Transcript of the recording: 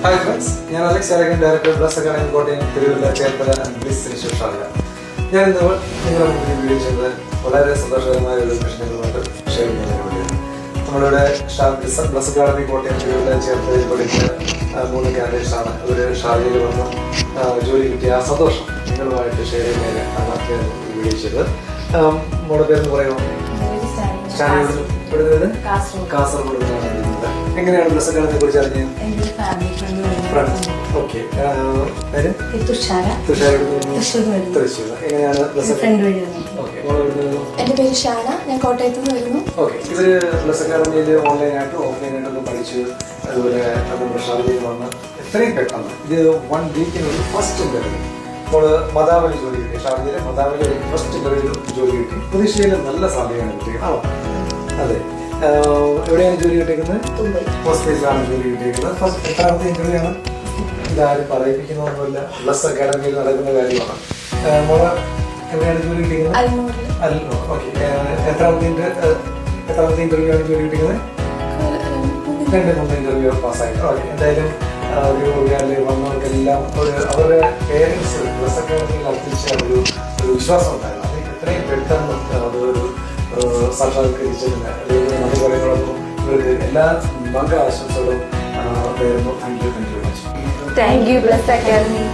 Hi friends, ഞാൻ Alex Arakan, director Bliss academy Kottayam, Thiruvalla, Cherthala and Bliss institute Sharjah. ഞാൻ ഇന്ന് നിങ്ങളുടെ മുന്നിൽ വീഡിയോ ചെയ്തത് വളരെ സന്തോഷകരമായ ഒരു നിമിഷങ്ങളുമായിട്ട് ഷെയർ ചെയ്യുന്നതിന് വേണ്ടിയാണ്. നമ്മളിവിടെ ബ്ലസ് അക്കാഡമി കോട്ടയം, തിരുവല്ല, ചേർത്തലയിൽ പഠിക്കുന്ന 3 കാൻഡിഡേറ്റ്സാണ്. അവർ ഷാർജയിൽ വന്ന് ജോലി കിട്ടിയ ആ സന്തോഷം നിങ്ങളുമായിട്ട് ഷെയർ ചെയ്യുന്നതിനാണ് ഞാൻ വീഡിയോ ചെയ്തത്. മോളുടെ പേരെന്ന് പറയുമോ? കാസർഗോഡ്. എങ്ങനെയാണ് ബ്ലസ് അക്കാഡമിയെ കുറിച്ച് അറിഞ്ഞത്? ഓക്കെ, തൃശ്ശൂർ. എങ്ങനെയാണ് എന്റെ പേര് ഷാന, ഞാൻ കോട്ടയത്ത് നിന്ന് വരുന്നു. ഓക്കെ, ഇവര് ബ്ലസ് അക്കാഡമിയിൽ ഓൺലൈനായിട്ടും ഓഫ്ലൈനായിട്ടൊക്കെ പഠിച്ച് അതുപോലെ നമ്മുടെ ഷാർജയിൽ വന്ന് എത്രയും പെട്ടെന്ന് ഇത് 1 വീക്കിനുള്ളിൽ ഫസ്റ്റ് ഇന്റർവ്യൂ നമ്മള് മദാവലി ജോലി കിട്ടി. ഷാർജയിലെ മദാവലി ഫസ്റ്റ് ഇന്റർവ്യൂ ജോലി കിട്ടി. പ്രതീക്ഷയിൽ നല്ല സാധ്യതയാണ് കിട്ടിയത്. അതെ, എവിടെയാണ് ജോലി കിട്ടിയിരിക്കുന്നത്? ഹോസ്പിറ്റലിലാണ് ജോലി കിട്ടിയിരിക്കുന്നത്. ഫസ്റ്റ് എത്രാമത്തെ ഇന്റർവ്യൂ ആണ്? ഇതാരും പറയിപ്പിക്കുന്നതൊന്നുമില്ല, ബ്ലസ് അക്കാഡമിയിൽ നടക്കുന്ന കാര്യമാണ്. മോള് എവിടെയാണ് ജോലി കിട്ടിയിരിക്കുന്നത്? ഓക്കെ, എത്രാമത്തെ ഇന്റർവ്യൂ ആണ് ജോലി കിട്ടിയിരിക്കുന്നത്? 2-3 ഇന്റർവ്യൂ പാസ്സായി. ഓക്കെ, എന്തായാലും ഒരു വന്നവർക്കെല്ലാം അവരുടെ പേരൻസ് ബ്ലസ് അക്കാഡമിയിൽ അർപ്പിച്ച ഒരു വിശ്വാസം ഉണ്ടായിരുന്നു. അത് എത്രയും പെട്ടെന്ന് അതൊരു സാക്ഷാത്കരിച്ചതിന് നന്ദി പറയുന്നതോടൊപ്പം ഇവർക്ക് എല്ലാ മംഗള ആശംസകളും നേരുന്നു. Thank you very much. Thank you bless academy.